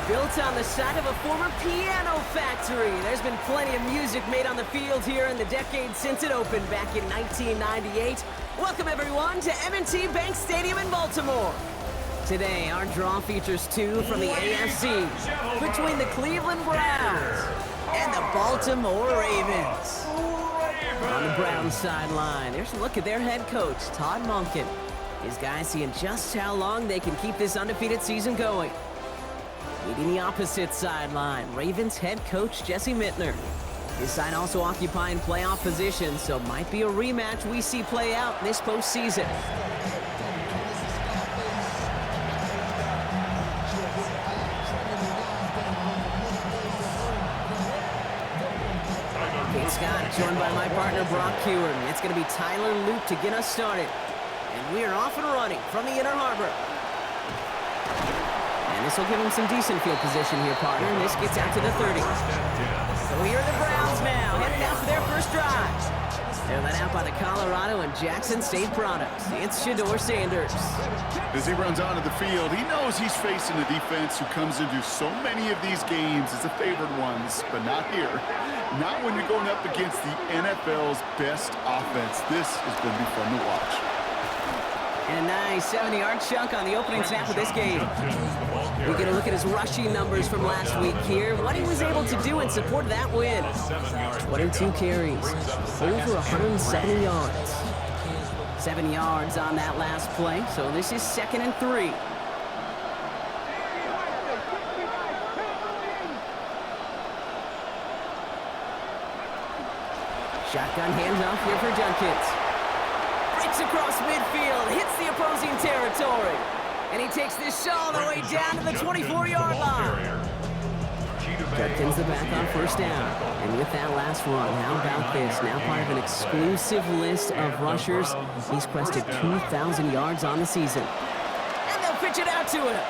Built on the side of a former piano factory, there's been plenty of music made on the field here in the decade since it opened back in 1998. Welcome everyone to M&T Bank Stadium in Baltimore. Today, our draw features two from the AFC between the Cleveland Browns and the Baltimore Ravens. On the Browns sideline, there's a look at their head coach, Todd Monken. His guys seeing just how long they can keep this undefeated season going. Leading the opposite sideline, Ravens head coach Jesse Mittner. His side also occupying playoff position, so might be a rematch we see play out this postseason. Kate Scott joined by my partner Brock Hewer. It's going to be Tyler Loop to get us started. And we are off and running from the Inner Harbor. And this will give him some decent field position here, partner, and this gets out to the 30. So here are the Browns now, heading out for their first drive. They're led out by the Colorado and Jackson State products. It's Shedeur Sanders. As he runs onto the field, he knows he's facing a defense who comes into so many of these games as the favored ones, but not here. Not when you're going up against the NFL's best offense. This is going to be fun to watch. And a nice 70-yard chunk on the opening snap of this game. We get a look at his rushing numbers from last week here. What he was able to do in support of that win. 22 carries, over 170 yards. 7 yards on that last play, so this is 2nd and 3. Shotgun handoff here for Judkins. Breaks across midfield, hits the opposing territory. And he takes this shot all the way down to the 24-yard line. Judkins the back on first down. And with that last run, how about this? Now part of an exclusive list of rushers. He's quested 2,000 yards on the season. And they'll pitch it out to him.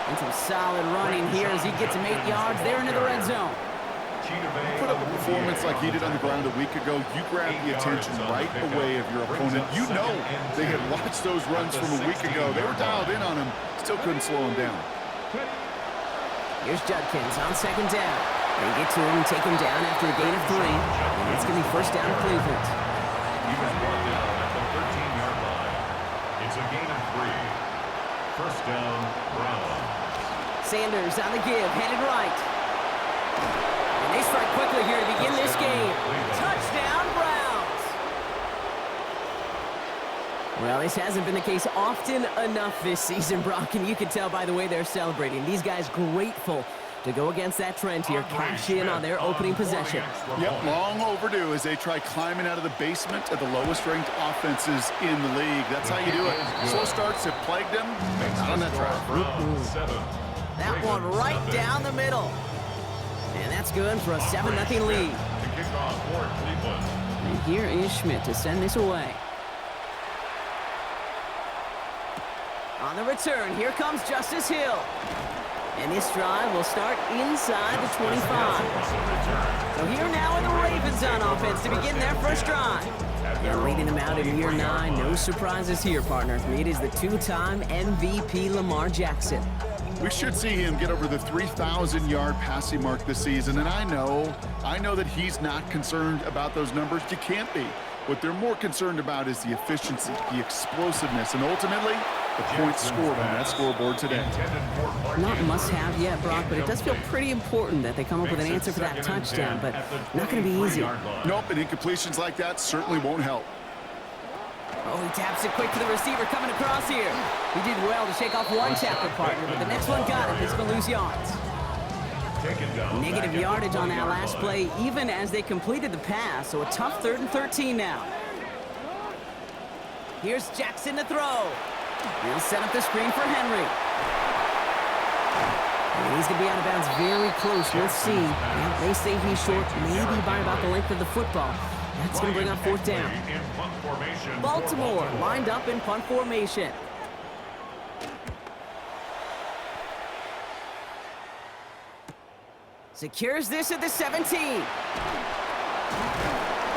And some solid running here as he gets him 8 yards there into the red zone. Put up a performance like he did on the ground a week ago, you grab the attention right away of your opponent. You know they had watched those runs from a week ago. They were dialed in on him, still couldn't slow him down. Here's Judkins on 2nd down. They get to him and take him down after a gain of 3. And it's going to be first down Cleveland. He was brought down at the 13-yard line. It's a gain of 3. First down, Browns. Sanders on the give, headed right. They strike quickly here to begin this game. Touchdown, Browns! Well, this hasn't been the case often enough this season, Brock, and you can tell by the way they're celebrating. These guys grateful to go against that trend here, cash in on their opening possession. Yep, long overdue as they try climbing out of the basement of the lowest-ranked offenses in the league. That's how you do it. Slow starts have plagued them. Not on that track. That one right down the middle. And that's good for a 7-0 lead. And here is Schmidt to send this away. On the return, here comes Justice Hill. And this drive will start inside the 25. So here now are the Ravens on offense to begin their first drive. They're leading them out in year 9. No surprises here, partner. It is the 2-time MVP Lamar Jackson. We should see him get over the 3,000-yard passing mark this season, and I know that he's not concerned about those numbers. You can't be. What they're more concerned about is the efficiency, the explosiveness, and ultimately, the points scored on that scoreboard today. Not must-have yet, Brock, but it does feel pretty important that they come up with an answer for that touchdown, but not going to be easy. Nope, and incompletions like that certainly won't help. Oh, he taps it quick to the receiver coming across here. He did well to shake off one tackle partner, but the next one got him. He's going to lose yards. Negative yardage on that last play, even as they completed the pass, so a tough 3rd and 13 now. Here's Jackson to throw. He'll set up the screen for Henry. And he's going to be out of bounds very close. We'll see. Yeah, they say he's short, maybe by about the length of the football. That's going to bring up 4th down. Baltimore lined up in punt formation. Secures this at the 17.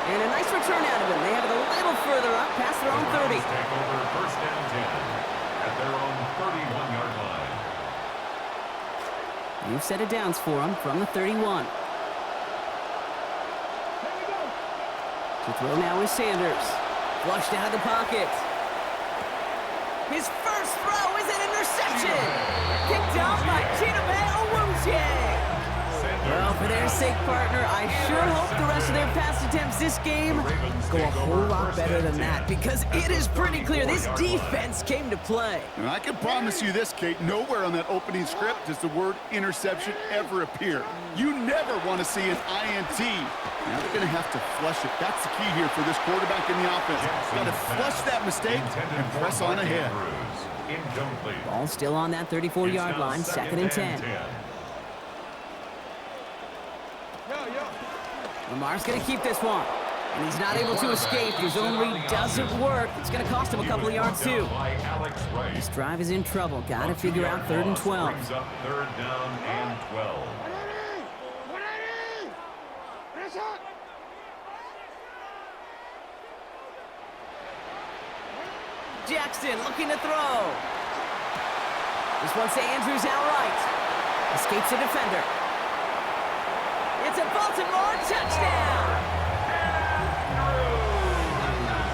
And a nice return out of him. They have it a little further up past their own 30. Take over first down 10 at their own 31-yard line. You've set it downs for him from the 31. To throw now is Sanders. Flushed out of the pocket. His first throw is an interception. Kicked off by Chidobe Awuzie. Well, for their sake, partner, I sure hope the rest of their pass attempts this game go a whole lot better than that, because it is pretty clear this defense came to play. And I can promise you this, Kate, nowhere on that opening script does the word interception ever appear. You never want to see an INT. Now they're going to have to flush it. That's the key here for this quarterback in the offense. Got to flush that mistake and press on ahead. Ball still on that 34-yard line, 2nd and 10. Lamar's going to keep this one. And he's not able to escape. His zone read doesn't work. It's going to cost him a couple of yards, too. This drive is in trouble. Got to figure out 3rd and 12. Third down and 12. Jackson looking to throw. This one's to Andrews outright. Escapes the defender. It's a Baltimore touchdown.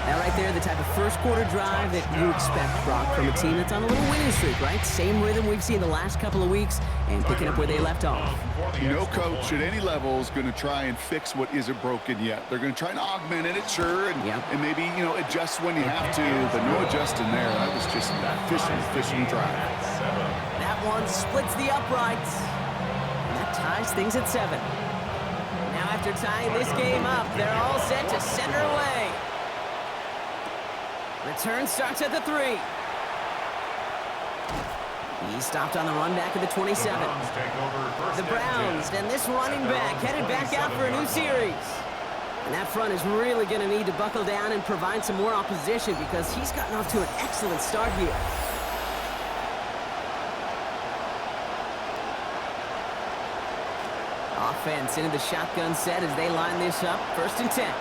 Now right there, the type of first quarter drive that you expect, Brock, from a team that's on a little winning streak, right? Same rhythm we've seen the last couple of weeks and picking up where they left off. No coach at any level is going to try and fix what isn't broken yet. They're going to try and augment it, sure, and maybe, adjust when you have to, but no adjusting there. That was just an efficient drive. That one splits the uprights, and that ties things at 7. Now after tying this game up, they're all set to send her away. Return starts at the 3. He's stopped on the run back at the 27. The Browns and this running back headed back out for a new series. And that front is really going to need to buckle down and provide some more opposition, because he's gotten off to an excellent start here. Offense into the shotgun set as they line this up. 1st and 10.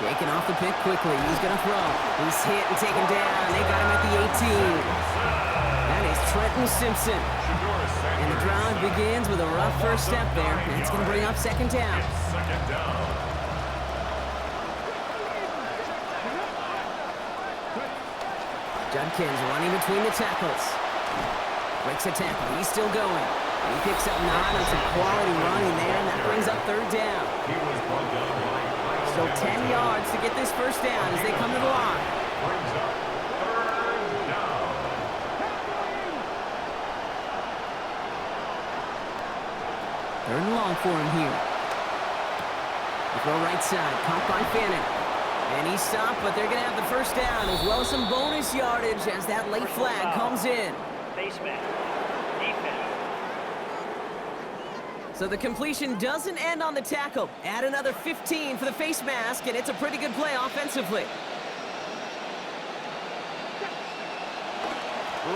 Shaking off the pick quickly. He's going to throw. He's hit and taken down. They got him at the 18. That is Trenton Simpson. And the drive begins with a rough first step there. That's going to bring up 2nd down. Judkins running between the tackles. Breaks a tackle. He's still going. He picks up 9 on some quality running there, and that brings up 3rd down. So 10 yards to get this first down as they come to the line. Brings up 3rd down. 3rd and long for him here. The throw right side, caught by Fannin. And he stopped, but they're going to have the first down as well as some bonus yardage as that late flag comes in. So the completion doesn't end on the tackle. Add another 15 for the face mask, and it's a pretty good play offensively.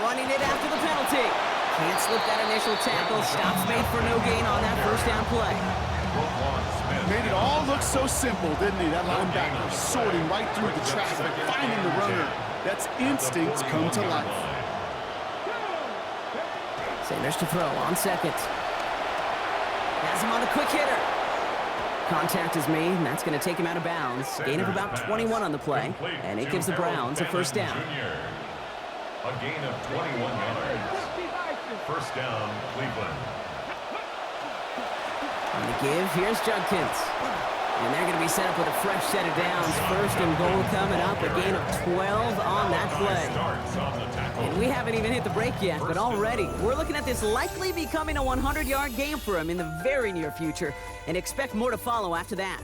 Running it after the penalty. Can't slip that initial tackle. Stops made for no gain on that first down play. Made it all look so simple, didn't he? That linebacker sorting right through the traffic, finding the runner. That's instincts come to life. Sanders to throw on 2nd. Has him on a quick hitter. Contact is made, and that's going to take him out of bounds. Gain of about 21 on the play, and it gives the Browns a first down. A gain of 21 yards. First down, Cleveland. On the give, here's Judkins. And they're going to be set up with a fresh set of downs. 1st and goal coming up, a gain of 12 on that play. And we haven't even hit the break yet, but already we're looking at this likely becoming a 100-yard game for him in the very near future, and expect more to follow after that.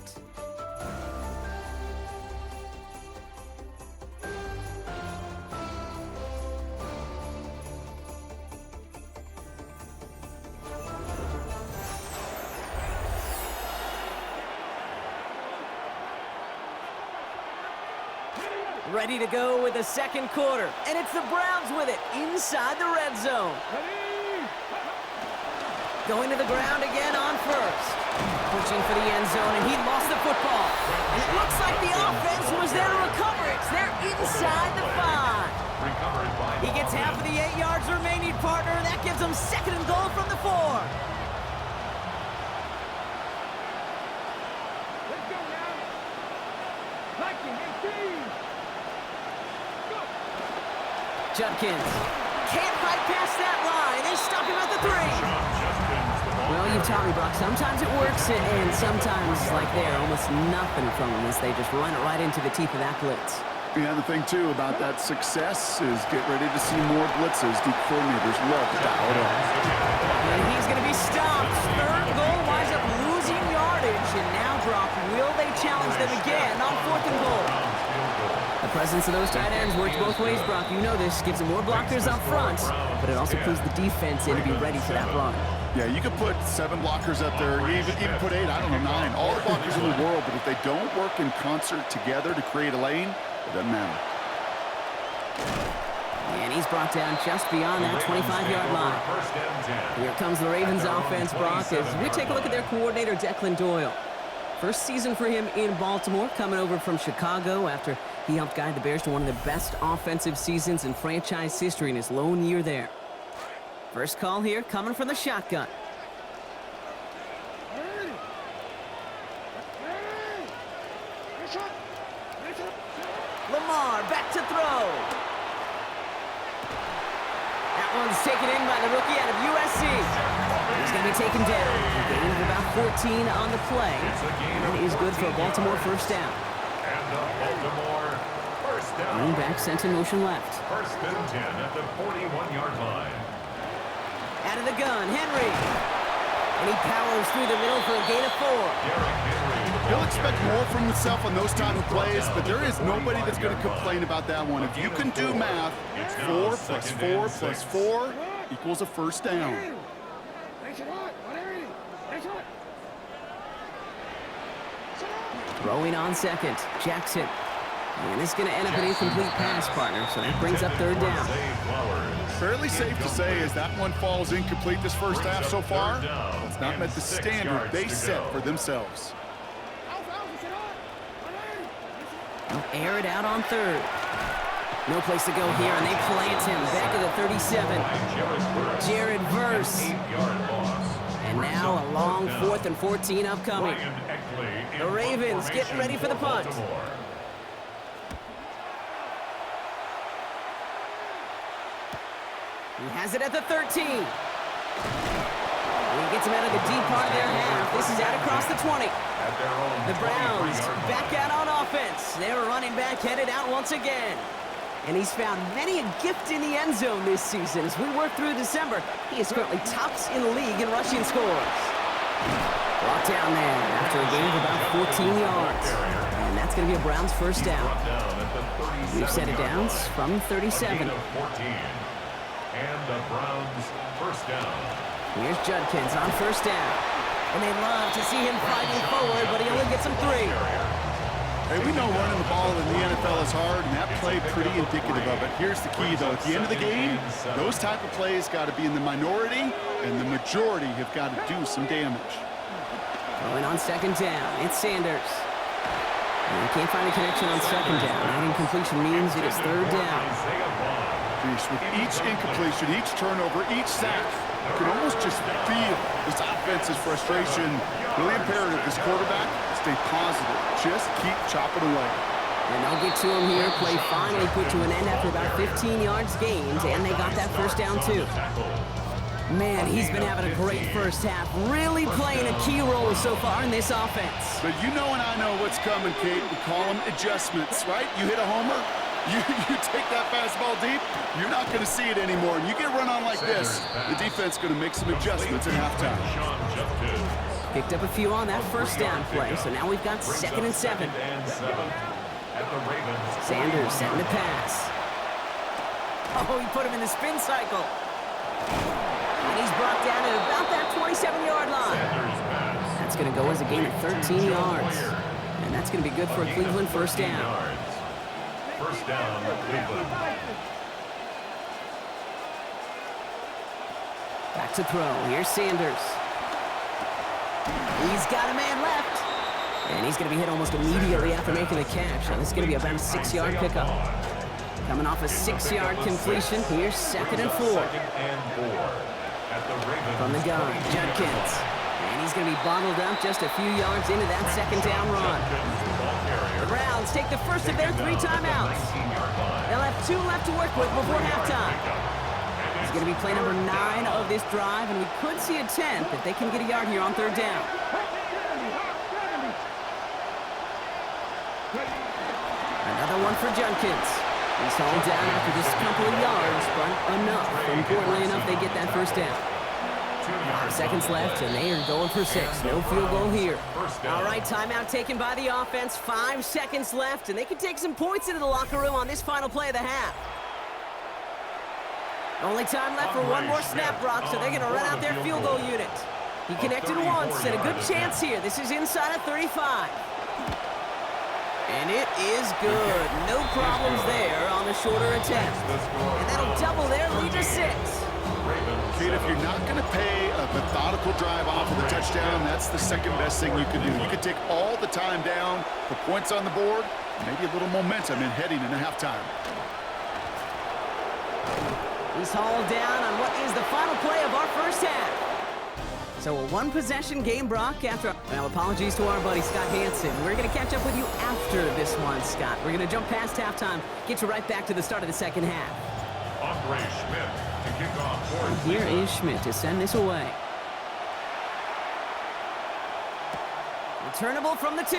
Ready to go with the 2nd quarter. And it's the Browns with it inside the red zone. Going to the ground again on 1st. Pushing for the end zone, and he lost the football. And it looks like the offense was there to recover it. They're inside the 5. Recovered by He gets half of the 8 yards remaining, partner. That gives him 2nd and goal from the 4. Let's go now. Liking 18. Go. Judkins can't fight past that line. They stop him at the 3. Well, you taught me, Brock. Sometimes it works, and sometimes, like there, almost nothing from them as they just run it right into the teeth of that blitz. Yeah, the thing, too, about that success is get ready to see more blitzes. Deep coordinators love to dial it up. And he's going to be stopped. 3rd goal winds up losing yardage. And now, Brock, will they challenge them again on 4th and goal? The presence of those tight ends works both ways, Brock. You know this. Gives them more blockers up front, but it also pulls the defense in to be ready for that run. Yeah, you could put 7 blockers up there, even put 8, I don't know, 9. All the blockers in the world, but if they don't work in concert together to create a lane, it doesn't matter. And he's brought down just beyond that 25-yard line. Here comes the Ravens offense, Brock, as we take a look at their coordinator, Declan Doyle. First season for him in Baltimore, coming over from Chicago after he helped guide the Bears to one of the best offensive seasons in franchise history in his lone year there. First call here, coming from the shotgun. Lamar back to throw. That one's taken in by the rookie out of USC. He's going to be taken down. A gain of about 14 on the play. That is good for a Baltimore first down. And the Baltimore first down. Running back sent in motion left. 1st and 10 at the 41-yard line. Out of the gun, Henry. And he powers through the middle for a gain of 4. Derrick Henry. He'll expect more from himself on those type of plays, but there is nobody that's going to complain about that one. If you can do math, 4 plus 4 plus 4 equals a first down. Throwing on 2nd, Jackson. And it's going to end up an incomplete pass, partner, so that brings up 3rd down. Fairly safe to say as that one falls incomplete this first half so far, it's not met the standard they set for themselves. They'll air it out on 3rd. No place to go here, and they plant him back at the 37. Jared Verse. And now a long 4th and 14 upcoming. The Ravens getting ready for the punt. He has it at the 13. And he gets him out of the deep part of their half. This is out across the 20. The Browns back out on offense. Their running back headed out once again. And he's found many a gift in the end zone this season. As we work through December, he is currently tops in the league in rushing scores. Brought down there after a gain of about 14 yards. And that's going to be a Browns first down. We've set it down from 37. And the Browns first down. Here's Judkins on first down. And they love to see him fighting forward, but he only gets him 3. Hey, we know running the ball in the NFL is hard, and that play pretty indicative of it. Here's the key, though. At the end of the game, those type of plays got to be in the minority, and the majority have got to do some damage. Going on 2nd down, it's Sanders. And he can't find a connection on 2nd down. That incompletion means it is 3rd down. With each incompletion, each turnover, each sack, you can almost just feel this offense's frustration. Really imperative, this quarterback, stay positive. Just keep chopping away. And they'll get to him here. Play finally put to an end after about 15 yards gained, and they got that first down too. Man, he's been having a great first half. Really playing a key role so far in this offense. But you know and I know what's coming, Kate. We call them adjustments, right? You hit a homer, you take that fastball deep, you're not going to see it anymore. And you get run on like this, the defense is going to make some adjustments at halftime. Picked up a few on that first down play, so now we've got 2nd and 7. Sanders setting the pass. Oh, he put him in the spin cycle. And he's brought down at about that 27-yard line. That's going to go as a gain of 13 yards. And that's going to be good for a Cleveland first down. First down, Cleveland. Back to throw. Here's Sanders. He's got a man left. And he's going to be hit almost immediately after making the catch. And this is going to be about a 6-yard pickup. Coming off a 6-yard completion. Here's 2nd and 4. From the gun, Judkins. And he's going to be bottled up just a few yards into that 2nd down run. The Browns take the first of their 3 timeouts. They'll have 2 left to work with before halftime. It's going to be play number 9 of this drive, and we could see a 10th if they can get a yard here on 3rd down. Another one for Judkins. He's hauled down after just a couple of yards, but enough. Importantly enough, they get that 1st down. 5 seconds left, and they are going for 6. No field goal here. All right, timeout taken by the offense. 5 seconds left, and they can take some points into the locker room on this final play of the half. Only time left for one more snap, Brock, so they're going to run out their field goal unit. He connected once, and a good chance here. This is inside of 35. And it is good. No problems there on the shorter attempt. And that'll double their lead to 6. Kate, if you're not going to pay a methodical drive off of the touchdown, that's the second best thing you can do. You can take all the time down, put points on the board, maybe a little momentum in heading into halftime. He's hauled down on what is the final play of our first half. So a 1-possession game, Brock, after... Well, apologies to our buddy Scott Hansen. We're going to catch up with you after this one, Scott. We're going to jump past halftime, get you right back to the start of the second half. Andre Schmidt to kick off. Here is Schmidt to send this away. Returnable from the 2.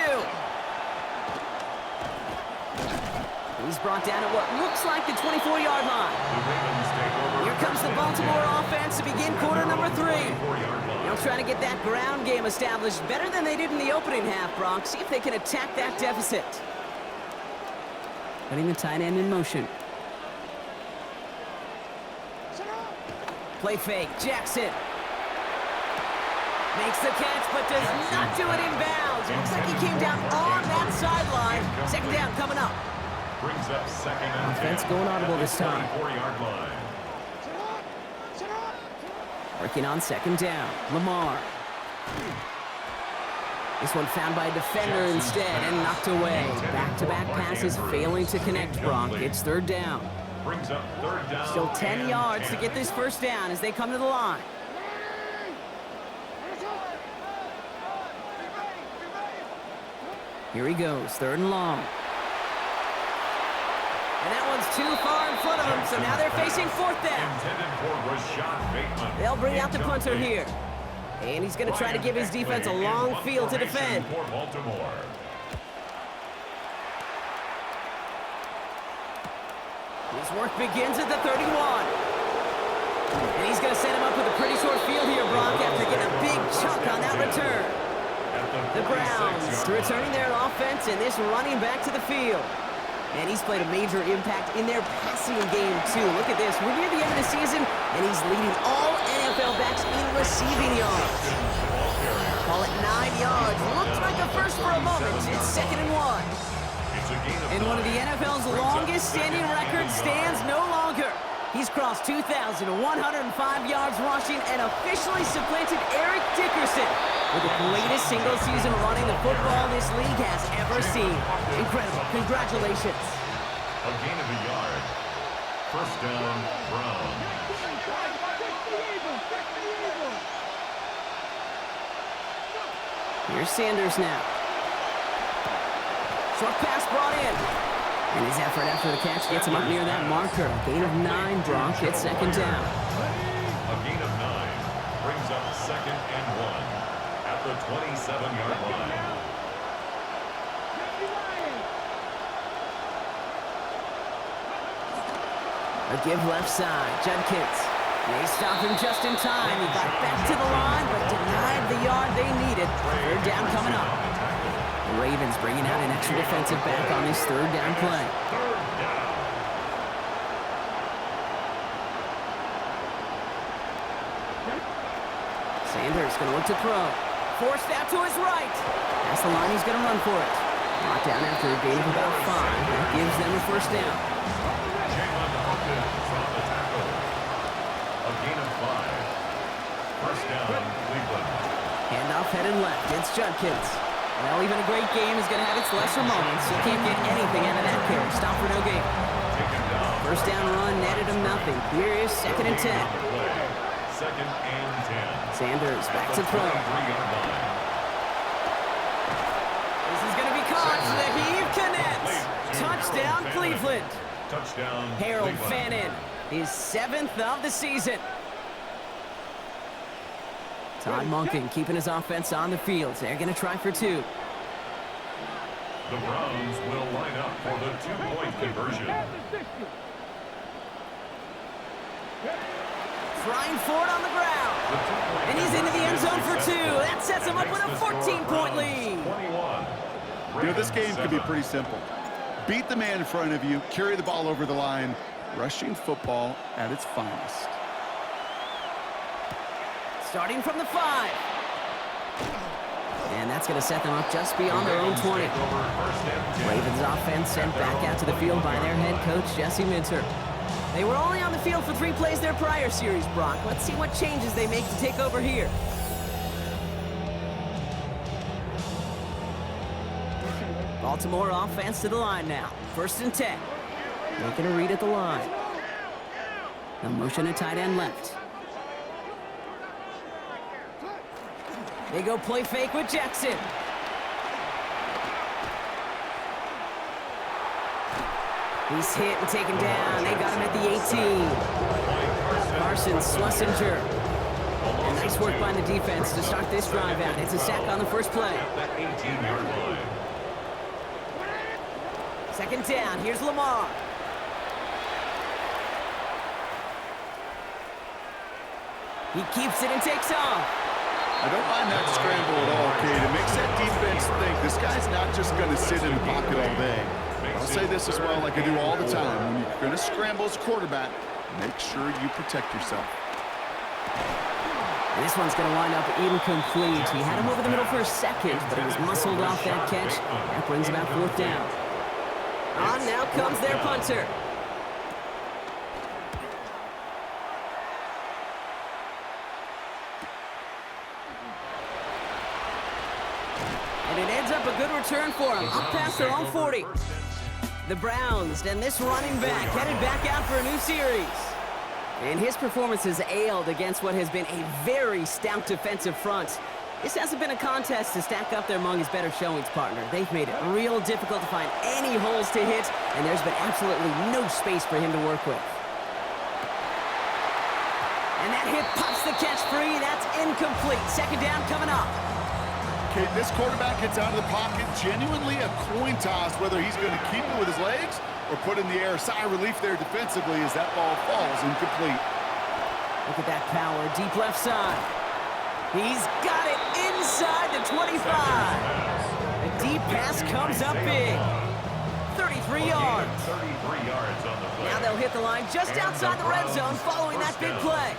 He's brought down at what looks like the 24-yard line. Here comes the Baltimore offense to begin quarter number 3. They'll try to get that ground game established better than they did in the opening half, Brock. See if they can attack that deficit. Putting the tight end in motion. Play fake. Jackson makes the catch, but does not do it in bounds. It looks like he came down on that sideline. 2nd down coming up. Brings up 2nd and 10. Offense going audible this time. 44-yard line. Working on 2nd down. Lamar. This one found by a defender instead and knocked away. Back-to-back passes failing to connect, Brock. It's 3rd down. Brings up 3rd down. Still 10 yards to get this 1st down as they come to the line. Here he goes, 3rd and long. And that one's too far in front of them, so now they're facing 4th down. They'll bring out the punter here. And he's going to try to give his defense a long field to defend. His work begins at the 31. And he's going to set him up with a pretty short field here, Brock, after getting a big chunk on that return. The Browns returning their offense and this running back to the field. And he's played a major impact in their passing game, too. Look at this. We're near the end of the season, and he's leading all NFL backs in receiving yards. Call it 9 yards. Looked like a first for a moment. It's 2nd and 1. And one of the NFL's longest-standing records stands no longer. He's crossed 2,105 yards rushing and officially supplanted Eric Dickerson with the greatest single-season running the football this league has ever seen. Incredible. Congratulations. A gain of a yard. 1st down, Brown. Here's Sanders now. Short pass brought in. And his effort after the catch gets him up near that marker. Gain of 9, Brock. It's 2nd down. A gain of 9 brings up 2nd and 1 at the 27-yard line. A give left side. Judkins. They stop him just in time. He got back to the line, but denied the yard they needed. 3rd down coming up. The Ravens bringing out an extra defensive back on this 3rd down play. Sanders going to look to throw. Forced out to his right. That's the line he's going to run for it. Brought down after a gain of about 5. That gives them a 1st down. A gain of 5. 1st down, Cleveland. Handoff headed left. It's Judkins. Well, even a great game is going to have its lesser moments. You can't get anything out of that carry. Stop for no gain. Taken down First down run netted him nothing. Here is 2nd and 10. Second and 10. Sanders back to throw. 23-yard line. This is going to be caught. The heave connects. Touchdown, Cleveland. Touchdown, Harold Cleveland. Fannin, his 7th of the season. Todd Monken keeping his offense on the field. They're going to try for 2. The Browns will line up for the 2-point conversion. Trying for it on the ground. And he's into the end zone for 2. That sets him up with a 14-point lead. 21. You know, this game could be pretty simple. Beat the man in front of you, carry the ball over the line, rushing football at its finest. Starting from the 5. And that's going to set them up just beyond their own 20. Ravens offense sent back out to the field by their head coach, Jesse Minter. They were only on the field for 3 plays their prior series, Brock. Let's see what changes they make to take over here. Baltimore offense to the line now. 1st and 10. Making a read at the line. A motion to tight end left. They go play fake with Jackson. He's hit and taken down. They got him at the 18. Parsons, Schlesinger. And nice work by the defense to start this drive out. It's a sack on the first play. 18-yard line. 2nd down. Here's Lamar. He keeps it and takes off. I don't mind that scramble at all, Kate. It makes that defense think this guy's not just going to sit in the pocket all day. I'll say this as well, like I do all the time. When you're going to scramble as quarterback, make sure you protect yourself. And this one's going to wind up incomplete. He had him over the middle for a second, but he was muscled off that catch. That brings about 4th down. On now comes their punter. And it ends up a good return for him, up past their own 40. The Browns and this running back headed back out for a new series. And his performance has ailed against what has been a very stout defensive front. This hasn't been a contest to stack up there among his better showings, partner. They've made it real difficult to find any holes to hit, and there's been absolutely no space for him to work with. And that hit pops the catch free. That's incomplete. 2nd down coming up. Okay, this quarterback gets out of the pocket, genuinely a coin toss whether he's going to keep it with his legs or put in the air. Sigh of relief there defensively as that ball falls incomplete. Look at that power, deep left side. He's got it inside the 25. A deep pass comes up big. 33 yards. 33 yards on the play. Now they'll hit the line just outside the red zone following that big play.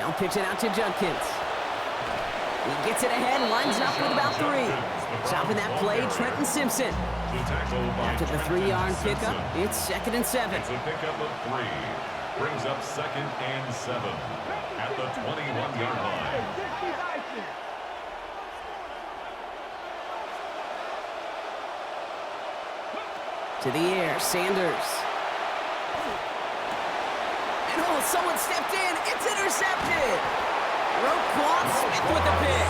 They'll pitch it out to Judkins. He gets it ahead, lines up with about 3. Stopping that play, Trenton Simpson. After the 3-yard pickup, it's 2nd and 7. It's a pickup of 3. Brings up 2nd and 7 at the 21-yard line. To the air, Sanders. And oh, someone stepped in. It's intercepted. Roquan Smith with the pick.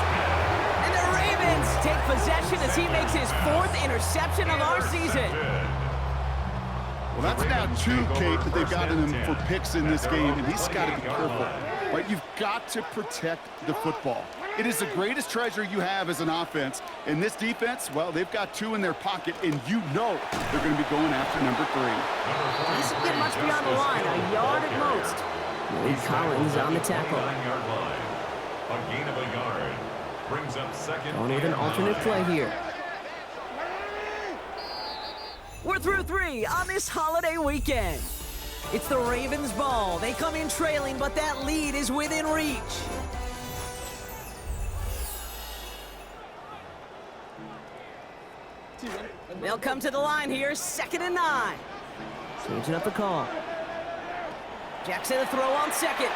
And the Ravens take possession as he makes his 4th interception of our season. Well, that's now 2, Kate, that they've gotten him for picks in this game, and he's got to be careful. Right? You've got to protect the football. It is the greatest treasure you have as an offense. And this defense, well, they've got 2 in their pocket, and you know they're going to be going after number 3. Doesn't get much beyond the line, a yard at most. Malik Collins on the tackle. A gain of a yard. Brings up 2nd. Going with an alternate play here. We're through 3 on this holiday weekend. It's the Ravens' ball. They come in trailing, but that lead is within reach. They'll come to the line here, 2nd and 9. Changing up the call. Jackson a throw on 2nd.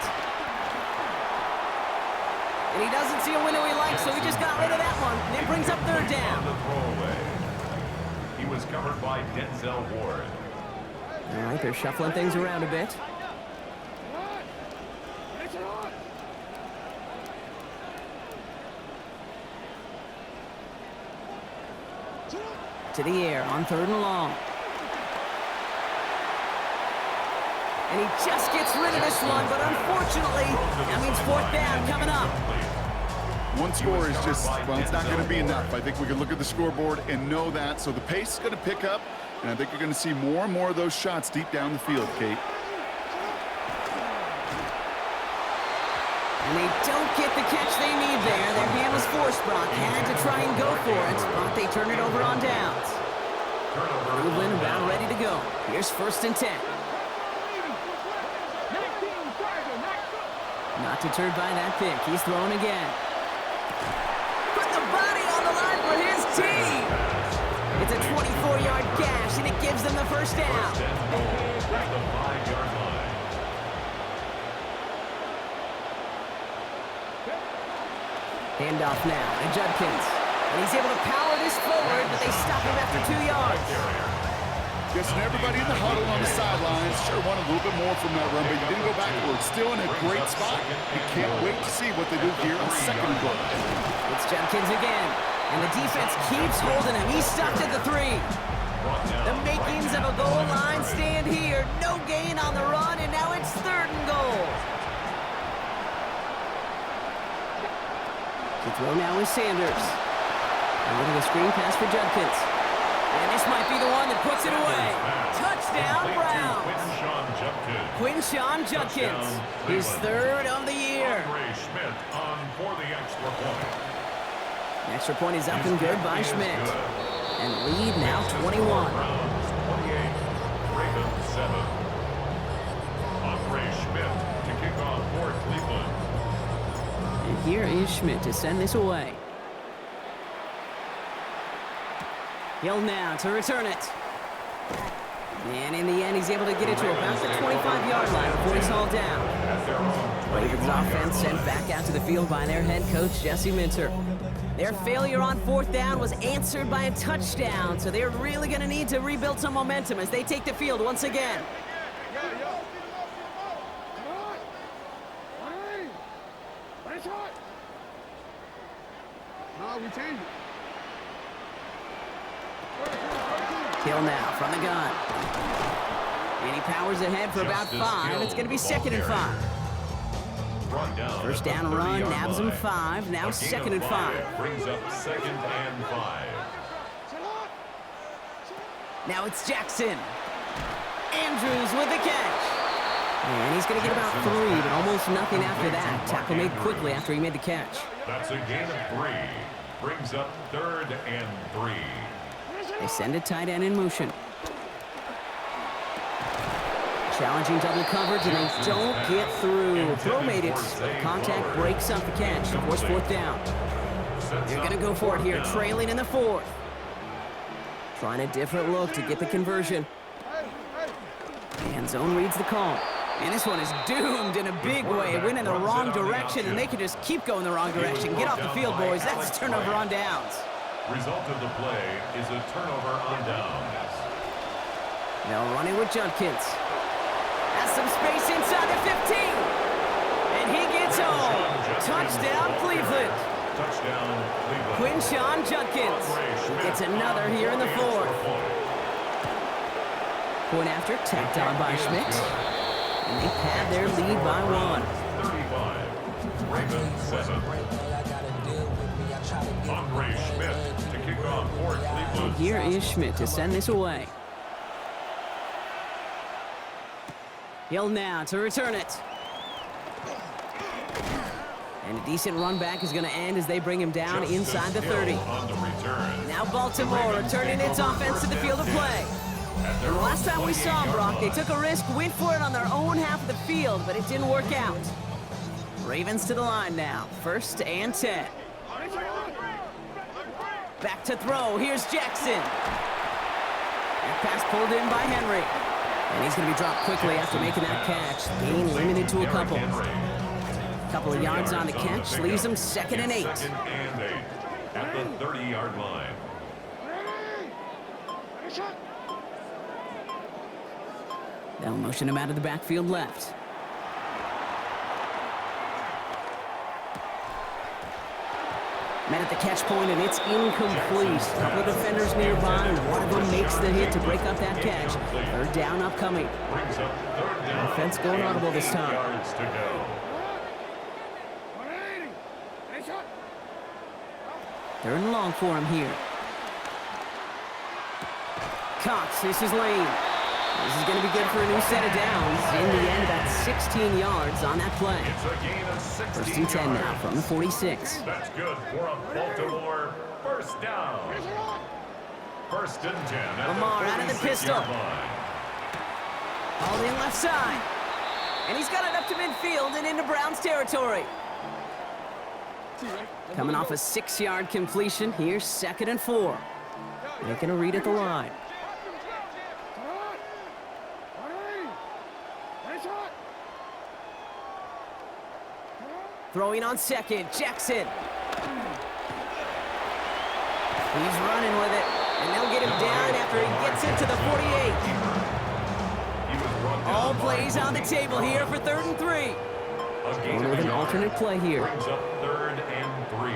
And he doesn't see a window he likes, so he just got rid of that one. And it brings up 3rd down. He was covered by Denzel Ward. All right, they're shuffling things around a bit. To the air on 3rd and long. And he just gets rid of this one, but unfortunately, that means 4th down coming up. One score is just, well, it's not going to be enough. I think we can look at the scoreboard and know that. So the pace is going to pick up, and I think you're going to see more and more of those shots deep down the field, Kate. And they don't get the catch they need there. Their hand was forced. Brock had to try and go for it, but they turn it over on downs. Cleveland about ready to go. Here's 1st and 10. Not deterred by that pick. He's throwing again. Put the body on the line for his team. It's a 24-yard gash, and it gives them the 1st down. Handoff now to Judkins. And he's able to power this forward, but they stop him after 2 yards. Guessing everybody in the huddle on the sidelines sure wanted a little bit more from that run, but you didn't go backwards. Still in a great spot. You can't wait to see what they do here on 2nd and goal. It's Judkins again. And the defense keeps holding him. He's stopped at the 3. The makings of a goal line stand here. No gain on the run, and now it's 3rd and goal. The throw now is Sanders. A little screen pass for Judkins. And this might be the one that puts it away. Touchdown, Browns. Quinshawn Judkins, his 3rd of the year. The extra point is up and good by Schmidt. And lead now 21. Ravens 7. Andre Schmidt to kick off for Cleveland. And here is Schmidt to send this away. Hill now to return it. And in the end, he's able to get it to about the 25-yard line before he's hauled down. Ravens offense sent back out to the field by their head coach, Jesse Minter. Their failure on 4th down was answered by a touchdown, so they're really going to need to rebuild some momentum as they take the field once again. Hill now from the gun. And he powers ahead for about 5. It's going to be 2nd and 5. 1st down run, nabs him 5. Now 2nd and 5. Brings up 2nd and 5. Now it's Jackson. Andrews with the catch. And he's going to get about 3, but almost nothing after that. Tackle made quickly after he made the catch. That's a gain of 3. Brings up 3rd and 3. They send a tight end in motion. Challenging double coverage, and they don't get through. Throw made it, but contact breaks up the catch to force 4th down. They're going to go for it here, trailing in the 4th. Trying a different look to get the conversion. And zone reads the call. And this one is doomed in a big way. It went in the wrong direction, and they can just keep going the wrong direction. Get off the field, boys. That's a turnover on downs. Result of the play is a turnover on downs. Now running with Judkins. Has some space inside the 15. And he gets home. Touchdown, Cleveland. Touchdown, Cleveland. Quinshawn Judkins gets another here in the 4th. Point after, tacked on by Schmidt. And they pad their lead by 1. 35. Ravens 7. Andre Schmidt to kick off for Cleveland. And here is Schmidt to send this away. Hill now to return it. And a decent run back is going to end as they bring him down inside the 30. Now Baltimore returning its offense to the field of play. And the last time we saw them, Brock, they took a risk, went for it on their own half of the field, but it didn't work out. Ravens to the line now, 1st and 10. Back to throw, here's Jackson. That pass pulled in by Henry. And he's going to be dropped quickly after making that catch. Gain limited to a couple. Couple of yards on the catch, leaves him 2nd and 8. 2nd and 8 at the 30-yard line. They'll motion him out of the backfield left. Met at the catch point, and it's incomplete. A couple of defenders nearby, and one of them makes the hit to break up that catch. Third down upcoming. Brings up third down. Offense going audible this time. Yards to go. 180. Nice shot. Third and long for him here. Cox, this is Lane. This is going to be good for a new set of downs. In the end, about 16 yards on that play. It's a gain of 16 First and 10 now yards. from the 46. That's good for a Baltimore first down. First and 10 at Lamar the out of the 46 pistol. yard line. Hauled in left side. And he's got it up to midfield and into Browns territory. Coming off a 6-yard completion, here's 2nd and 4. Making a read at the line. 180. Nice shot. Throwing on 2nd, Jackson. He's running with it, and they'll get him down after he gets into the 48. He was brought down All by plays on the table here for 3rd and 3. a gain Going of with a an yard. alternate play here. Brings up 3rd and 3.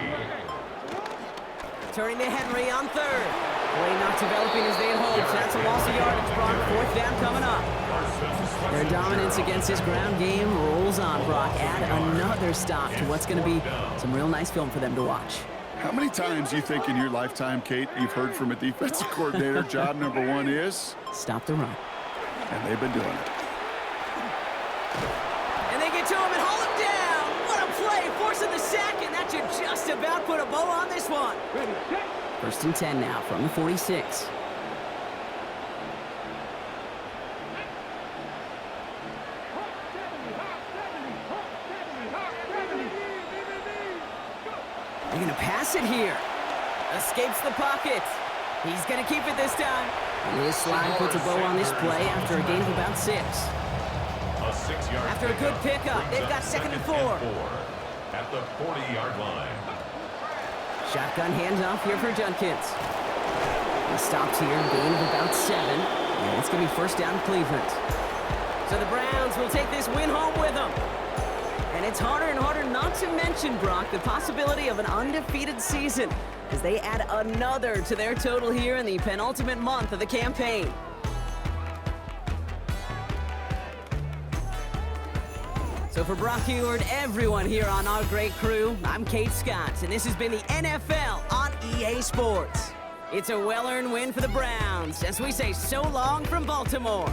Turning to Henry on 3rd. Play not developing as they had hoped. That's a loss of yardage. Brock, 4th down coming up. Their dominance against his ground game rolls on, Brock. Add another stop to what's going to be some real nice film for them to watch. How many times do you think in your lifetime, Kate, you've heard from a defensive coordinator, job number 1 is? Stop the run. And they've been doing it. And they get to him and haul him down. What a play, forcing the sack, and that should just about put a bow on this one. Ready, set. First and 10 now from the 46. Hop, 70, hop, 70. They're going to pass it here. Escapes the pocket. He's going to keep it this time. And his slide puts a bow on this play after a gain of about 6. A 6-yard After a good pickup, brings they've up got 2nd and 4. At the 40-yard line. Shotgun handoff here for Judkins. He stops here, gain of about 7. And it's going to be first down Cleveland. So the Browns will take this win home with them. And it's harder and harder not to mention, Brock, the possibility of an undefeated season as they add another to their total here in the penultimate month of the campaign. So for Brock Heward, everyone here on our great crew, I'm Kate Scott, and this has been the NFL on EA Sports. It's a well-earned win for the Browns as we say so long from Baltimore.